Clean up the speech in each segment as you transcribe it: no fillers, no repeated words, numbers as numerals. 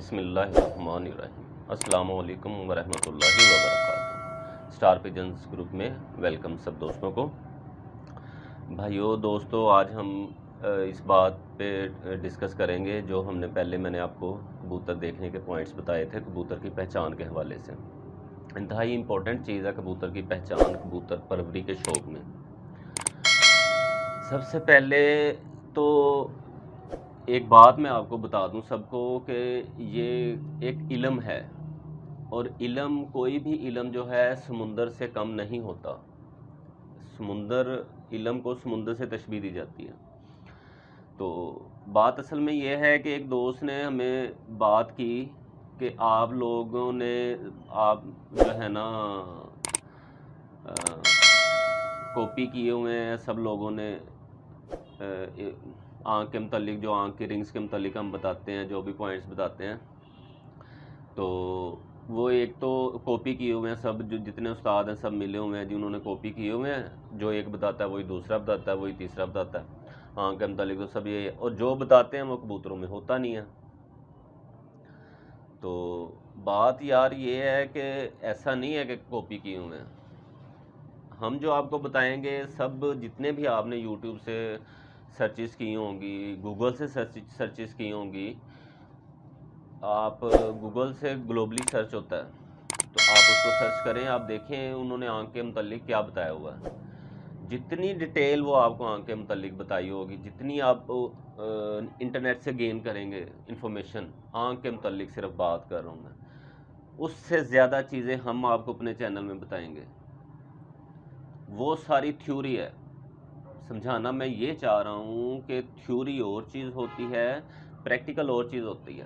बिस्मिल्लाहिर्रहमानिर्रहीम। अस्सलामु अलैकुम वरहमतुल्लाहि वबरकातुहू। स्टार पिजन्स ग्रुप में वेलकम सब दोस्तों को। भाइयों दोस्तों, आज हम इस बात पे डिस्कस करेंगे जो मैंने आपको कबूतर देखने के पॉइंट्स बताए थे कबूतर की पहचान के हवाले से। इंतहाई इम्पोर्टेंट चीज़ है कबूतर की पहचान कबूतर परवरी के शौक़ में। सबसे पहले तो एक बात मैं आपको बता दूं सबको कि ये एक इल्म है, और इल्म कोई भी इल्म जो है समुंदर से कम नहीं होता। इल्म को समुंदर से तशबीह दी जाती है। तो बात असल में ये है कि एक दोस्त ने हमें बात की कि आप लोगों ने जो है ना कॉपी किए हुए हैं सब लोगों ने आँख के मतलब जो आँख की रिंग्स के मतलब हम बताते हैं, जो भी पॉइंट्स बताते हैं, तो वो एक तो कॉपी किए हुए हैं सब, जो जितने उस्ताद हैं सब मिले हुए हैं जी, उन्होंने कॉपी किए हुए हैं। जो एक बताता है वही दूसरा बताता है, वही तीसरा बताता है। आँख के मतलब तो सब ये, और जो बताते हैं वो कबूतरों में होता नहीं है। तो बात यार ये है कि ऐसा नहीं है कि कॉपी किए हुए हैं। हम जो आपको बताएंगे सब जितने भी आपने यूट्यूब से सर्चेस की होंगी, गूगल से सर्चेस की होंगी, आप गूगल से ग्लोबली सर्च होता है तो आप उसको सर्च करें, आप देखें उन्होंने आँख के मतलब क्या बताया हुआ है। जितनी डिटेल वो आपको आँख के मतलब बताई होगी, जितनी आप इंटरनेट से गेन करेंगे इंफॉर्मेशन, आँख के मतलब सिर्फ बात कर रहा हूँ मैं, उससे ज़्यादा चीज़ें हम आपको अपने चैनल में बताएंगे। वो सारी थ्योरी है। समझाना मैं ये चाह रहा हूँ कि थ्योरी और चीज़ होती है, प्रैक्टिकल और चीज़ होती है।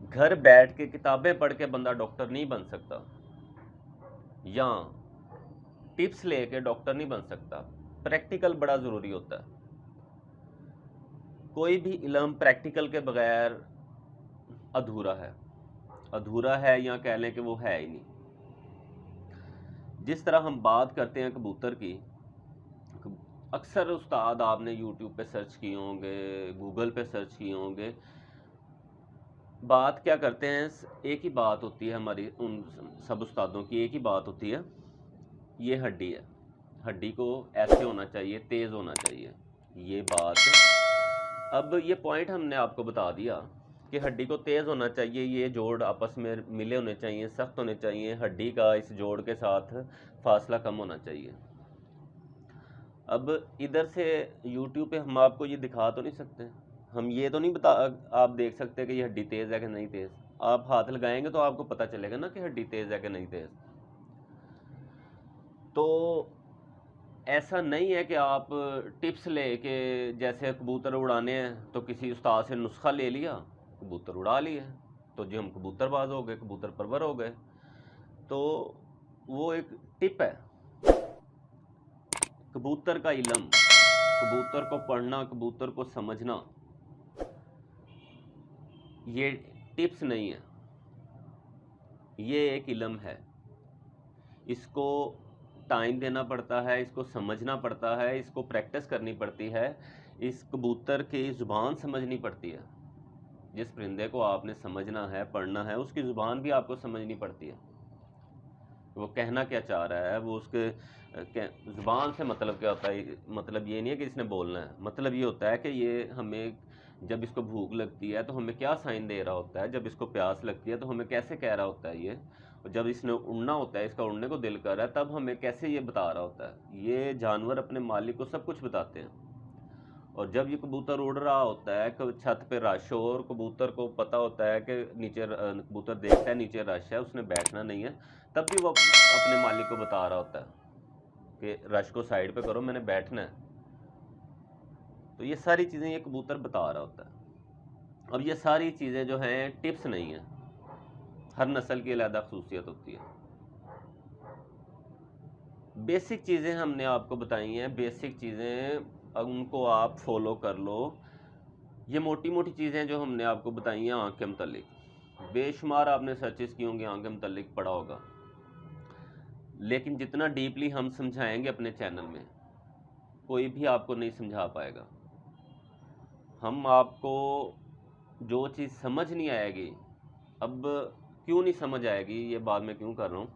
घर बैठ के किताबें पढ़ के बंदा डॉक्टर नहीं बन सकता, या टिप्स लेके डॉक्टर नहीं बन सकता। प्रैक्टिकल बड़ा ज़रूरी होता है। कोई भी इल्म प्रैक्टिकल के बगैर अधूरा है या कह लें कि वो है ही नहीं। जिस तरह हम बात करते हैं कबूतर की, अक्सर उस्ताद आपने यूट्यूब पे सर्च किए होंगे, गूगल पे सर्च किए होंगे, बात क्या करते हैं, एक ही बात होती है हमारी उन सब उस्तादों की, एक ही बात होती है, ये हड्डी है, हड्डी को ऐसे होना चाहिए, तेज़ होना चाहिए, ये बात। अब ये पॉइंट हमने आपको बता दिया कि हड्डी को तेज़ होना चाहिए, ये जोड़ आपस में मिले होने चाहिए, सख्त होने चाहिए, हड्डी का इस जोड़ के साथ फासला कम होना चाहिए। अब इधर से YouTube पे हम आपको ये दिखा तो नहीं सकते, हम ये तो नहीं आप देख सकते कि ये हड्डी तेज़ है कि नहीं तेज़। आप हाथ लगाएंगे तो आपको पता चलेगा ना कि हड्डी तेज़ है कि नहीं तेज़। तो ऐसा नहीं है कि आप टिप्स लेके, जैसे कबूतर उड़ाने हैं तो किसी उस्ताद से नुस्खा ले लिया, कबूतर उड़ा लिए, तो जी हम कबूतरबाज हो गए, कबूतर परवर हो गए। तो वो एक टिप है। कबूतर का इल्म, कबूतर को पढ़ना, कबूतर को समझना, ये टिप्स नहीं है, ये एक इल्म है। इसको टाइम देना पड़ता है, इसको समझना पड़ता है, इसको प्रैक्टिस करनी पड़ती है, इस कबूतर की ज़ुबान समझनी पड़ती है। जिस परिंदे को आपने समझना है, पढ़ना है, उसकी ज़ुबान भी आपको समझनी पड़ती है। वो कहना क्या चाह रहा है, वो उसके ज़ुबान से मतलब क्या होता है। मतलब ये नहीं है कि इसने बोलना है, मतलब ये होता है कि ये हमें, जब इसको भूख लगती है तो हमें क्या साइन दे रहा होता है, जब इसको प्यास लगती है तो हमें कैसे कह रहा होता है ये, और जब इसने उड़ना होता है, इसका उड़ने को दिल कर रहा है, तब हमें कैसे ये बता रहा होता है। ये जानवर अपने मालिक को सब कुछ बताते हैं। और जब ये कबूतर उड़ रहा होता है कि छत पे रश हो, और कबूतर को पता होता है कि नीचे कबूतर देखता है नीचे रश है, उसने बैठना नहीं है, तब भी वो अपने मालिक को बता रहा होता है कि रश को साइड पे करो, मैंने बैठना है। तो ये सारी चीज़ें ये कबूतर बता रहा होता है। अब ये सारी चीज़ें जो हैं टिप्स नहीं हैं, हर नस्ल की अलग खसूसियत होती है। बेसिक चीज़ें हमने आपको बताई हैं, बेसिक चीज़ें उनको आप फॉलो कर लो। ये मोटी मोटी चीज़ें जो हमने आपको बताई हैं आँख के मतलब, बेशुमार आपने सर्चेस की होंगी, आँख के मतलब पढ़ा होगा, लेकिन जितना डीपली हम समझाएंगे अपने चैनल में, कोई भी आपको नहीं समझा पाएगा। हम आपको जो चीज़ समझ नहीं आएगी, अब क्यों नहीं समझ आएगी ये बात मैं क्यों कर रहा हूँ,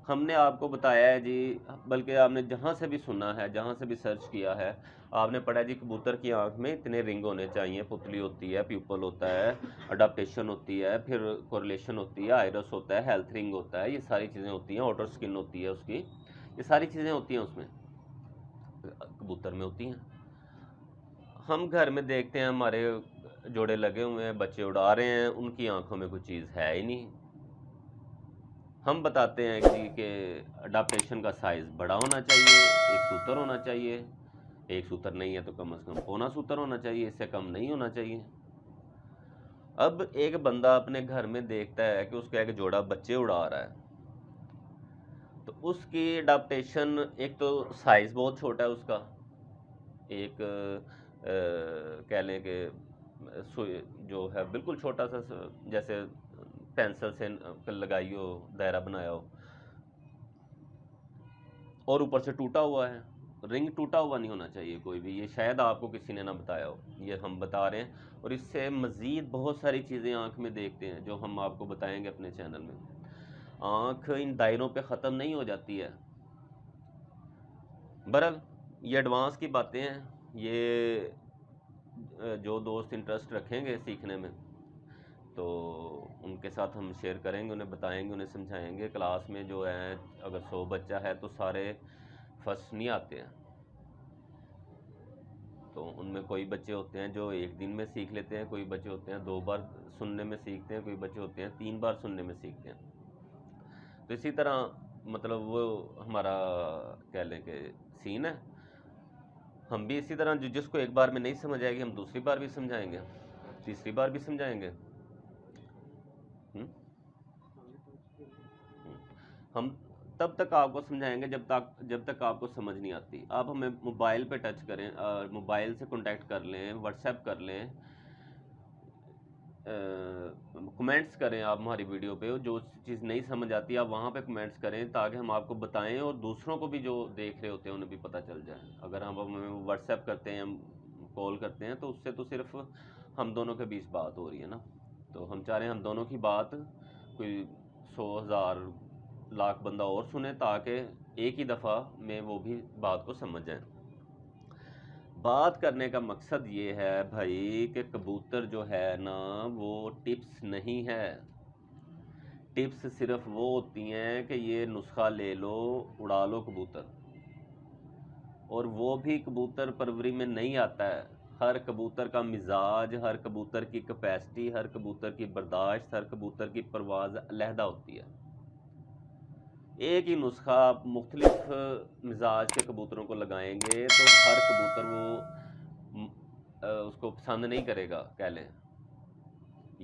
हमने आपको बताया है जी, बल्कि आपने जहाँ से भी सुना है, जहाँ से भी सर्च किया है, आपने पढ़ा है जी कबूतर की आंख में इतने रिंग होने चाहिए, पुतली होती है, प्यूपल होता है, अडाप्टेशन होती है, फिर कोरिलेशन होती है, आइरस होता है, हेल्थ रिंग होता है, ये सारी चीज़ें होती हैं, आउटर स्किन होती है उसकी, ये सारी चीज़ें होती हैं उसमें, कबूतर में होती हैं। हम घर में देखते हैं हमारे जोड़े लगे हुए हैं, बच्चे उड़ा रहे हैं, उनकी आंखों में कोई चीज़ है ही नहीं। हम बताते हैं जी कि अडाप्टेशन का साइज़ बड़ा होना चाहिए, एक सूतर होना चाहिए, एक सूतर नहीं है तो कम से कम पौना सूतर होना चाहिए, इससे कम नहीं होना चाहिए। अब एक बंदा अपने घर में देखता है कि उसका एक जोड़ा बच्चे उड़ा रहा है, तो उसकी अडाप्टेशन, एक तो साइज़ बहुत छोटा है उसका, एक कह लें कि जो है बिल्कुल छोटा सा, जैसे पेंसिल से लगाई हो, दायरा बनाया हो, और ऊपर से टूटा हुआ है। रिंग टूटा हुआ नहीं होना चाहिए कोई भी, ये शायद आपको किसी ने ना बताया हो, ये हम बता रहे हैं। और इससे मज़ीद बहुत सारी चीज़ें आँख में देखते हैं जो हम आपको बताएंगे अपने चैनल में। आँख इन दायरों पे ख़त्म नहीं हो जाती है। बहरहाल ये एडवांस की बातें हैं, ये जो दोस्त इंटरेस्ट रखेंगे सीखने में तो उनके साथ हम शेयर करेंगे, उन्हें बताएंगे, उन्हें समझाएंगे। क्लास में जो है अगर 100 बच्चा है तो सारे फर्स्ट नहीं आते हैं, तो उनमें कोई बच्चे होते हैं जो एक दिन में सीख लेते हैं, कोई बच्चे होते हैं 2 बार सुनने में सीखते हैं, कोई बच्चे होते हैं 3 बार सुनने में सीखते हैं। तो इसी तरह मतलब वो हमारा कह लें कि सीन है। हम भी इसी तरह जिसको एक बार में नहीं समझ आएगी हम दूसरी बार भी समझाएंगे, तीसरी बार भी समझाएंगे। हम्म? हम तब तक आपको समझाएंगे जब तक आपको समझ नहीं आती। आप हमें मोबाइल पे टच करें, मोबाइल से कांटेक्ट कर लें, व्हाट्सएप कर लें, कमेंट्स करें आप हमारी वीडियो पे, जो चीज़ नहीं समझ आती आप वहाँ पे कमेंट्स करें ताकि हम आपको बताएं और दूसरों को भी जो देख रहे होते हैं उन्हें भी पता चल जाए। अगर हम हमें व्हाट्सएप करते हैं, हम कॉल करते हैं, तो उससे तो सिर्फ हम दोनों के बीच बात हो रही है ना, तो हम चाह रहे हैं हम दोनों की बात कोई 100,000 लाख बंदा और सुने ताकि एक ही दफ़ा में वो भी बात को समझ जाए। बात करने का मकसद ये है भाई कि कबूतर जो है ना वो टिप्स नहीं है। टिप्स सिर्फ वो होती हैं कि ये नुस्खा ले लो, उड़ा लो कबूतर, और वो भी कबूतर परवरी में नहीं आता है। हर कबूतर का मिजाज, हर कबूतर की कैपेसिटी, हर कबूतर की बर्दाश्त, हर कबूतर की परवाज़ अलहदा होती है। एक ही नुस्खा आप मुख्तलिफ मिजाज के कबूतरों को लगाएंगे तो हर कबूतर वो उसको पसंद नहीं करेगा कह लें,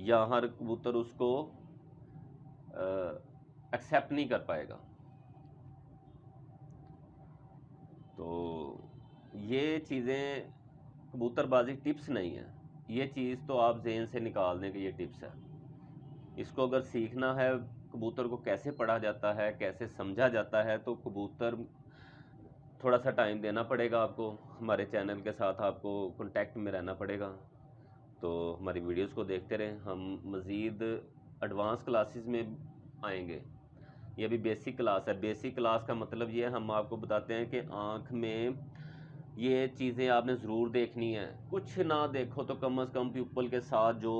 या हर कबूतर उसको एक्सेप्ट नहीं कर पाएगा। तो ये चीज़ें कबूतरबाजी टिप्स नहीं है, ये चीज़ तो आप जहन से निकाल दें कि ये टिप्स है। इसको अगर सीखना है कबूतर को कैसे पढ़ा जाता है, कैसे समझा जाता है, तो कबूतर थोड़ा सा टाइम देना पड़ेगा आपको, हमारे चैनल के साथ आपको कांटेक्ट में रहना पड़ेगा। तो हमारी वीडियोस को देखते रहें, हम मज़ीद एडवांस क्लासेस में आएंगे। ये अभी बेसिक क्लास है। बेसिक क्लास का मतलब ये है हम आपको बताते हैं कि आँख में ये चीज़ें आपने ज़रूर देखनी है, कुछ ना देखो तो कम से कम प्यूपल के साथ जो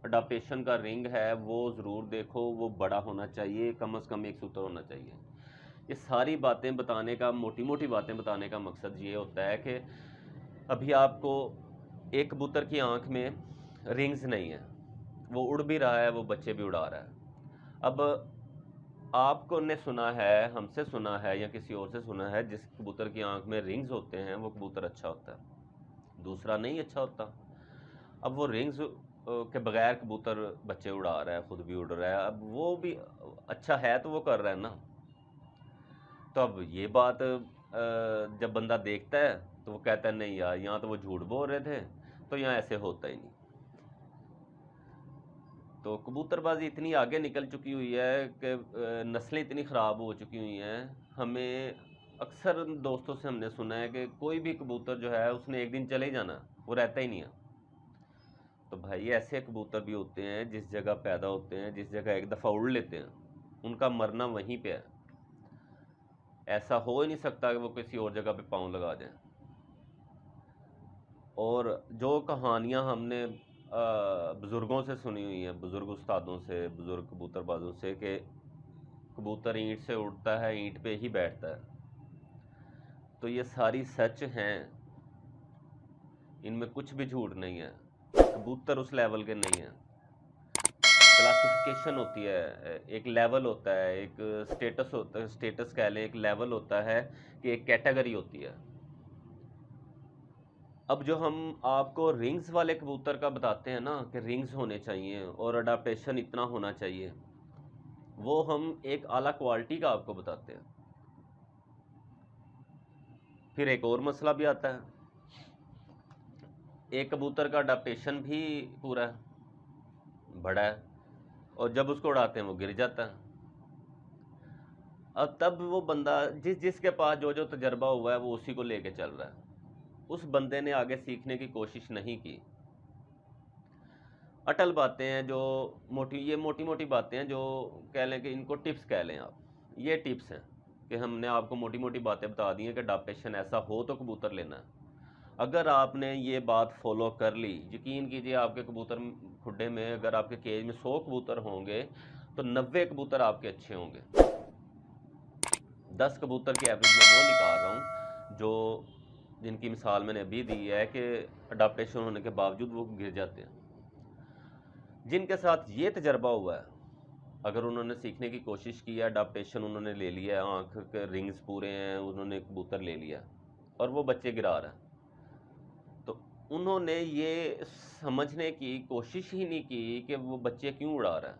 अडाप्टेशन का रिंग है वो ज़रूर देखो, वो बड़ा होना चाहिए, कम से कम एक सूत्र होना चाहिए। ये सारी बातें बताने का, मोटी मोटी बातें बताने का मकसद ये होता है कि अभी आपको एक कबूतर की आंख में रिंग्स नहीं है, वो उड़ भी रहा है, वो बच्चे भी उड़ा रहा है। अब आपको ने सुना है, हमसे सुना है या किसी और से सुना है जिस कबूतर की आंख में रिंग्स होते हैं वो कबूतर अच्छा होता है, दूसरा नहीं अच्छा होता। अब वो रिंग्स के बगैर कबूतर बच्चे उड़ा रहा है, खुद भी उड़ रहा है, अब वो भी अच्छा है तो वो कर रहा है ना। तो अब ये बात जब बंदा देखता है तो वो कहता है नहीं यार, यहाँ तो वो झूठ बोल रहे थे, तो यहाँ ऐसे होता ही नहीं। तो कबूतरबाजी इतनी आगे निकल चुकी हुई है कि नस्लें इतनी ख़राब हो चुकी हुई हैं। हमें अक्सर दोस्तों से हमने सुना है कि कोई भी कबूतर जो है उसने एक दिन चले ही जाना, वो रहता ही नहीं है। तो भाई ऐसे कबूतर भी होते हैं जिस जगह पैदा होते हैं, जिस जगह एक दफ़ा उड़ लेते हैं, उनका मरना वहीं पे है। ऐसा हो ही नहीं सकता कि वो किसी और जगह पे पाँव लगा जाएं। और जो कहानियाँ हमने बुज़ुर्गों से सुनी हुई हैं, बुज़ुर्ग उस्तादों से, बुज़ुर्ग कबूतरबाजों से, कि कबूतर ईंट से उड़ता है, ईंट पे ही बैठता है, तो ये सारी सच हैं, इनमें कुछ भी झूठ नहीं है। कबूतर उस लेवल के नहीं हैं। क्लासिफिकेशन होती है, एक लेवल होता है, एक स्टेटस होता है, स्टेटस कह लें, एक लेवल होता है कि एक कैटेगरी होती है। अब जो हम आपको रिंग्स वाले कबूतर का बताते हैं ना कि रिंग्स होने चाहिए और अडाप्टेशन इतना होना चाहिए, वो हम एक आला क्वालिटी का आपको बताते हैं। फिर एक और मसला भी आता है, एक कबूतर का अडाप्टेशन भी पूरा है, बड़ा है, और जब उसको उड़ाते हैं वो गिर जाता है। अब तब वो बंदा जिसके पास जो जो तजर्बा हुआ है वो उसी को लेके चल रहा है, उस बंदे ने आगे सीखने की कोशिश नहीं की। अटल बातें हैं जो ये मोटी मोटी बातें हैं जो कह लें कि इनको टिप्स कह लें आप, ये टिप्स हैं कि हमने आपको मोटी मोटी बातें बता दी हैं कि अडाप्टेशन ऐसा हो तो कबूतर लेना है। अगर आपने ये बात फॉलो कर ली, यकीन कीजिए आपके कबूतर खुड्डे में, अगर आपके केज में 100 कबूतर होंगे तो 90 कबूतर आपके अच्छे होंगे। 10 कबूतर की एवरेज मैं वो निकाल रहा हूँ जो जिनकी मिसाल मैंने अभी दी है कि अडाप्टेशन होने के बावजूद वो गिर जाते हैं। जिनके साथ ये तजर्बा हुआ है, अगर उन्होंने सीखने की कोशिश की है, अडाप्टेशन उन्होंने ले लिया है, आँख के रिंग्स पूरे हैं, उन्होंने कबूतर ले लिया और वो बच्चे गिरा रहा है, तो उन्होंने ये समझने की कोशिश ही नहीं की कि वो बच्चे क्यों उड़ा रहा है।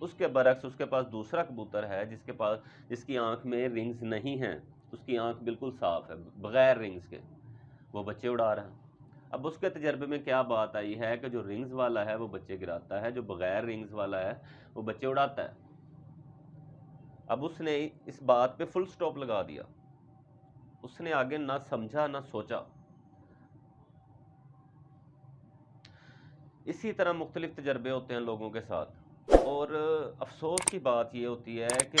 उसके बरक्स उसके पास दूसरा कबूतर है जिसकी आंख में रिंग्स नहीं हैं, उसकी आंख बिल्कुल साफ है बगैर रिंग्स के, वो बच्चे उड़ा रहा है। अब उसके तजर्बे में क्या बात आई है कि जो रिंग्स वाला है वो बच्चे गिराता है, जो बगैर रिंग्स वाला है वो बच्चे उड़ाता है। अब उसने इस बात पे फुल स्टॉप लगा दिया, उसने आगे ना समझा ना सोचा। इसी तरह मुख्तलिफ तजर्बे होते हैं लोगों के साथ, और अफसोस की बात ये होती है कि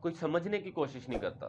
कोई समझने की कोशिश नहीं करता।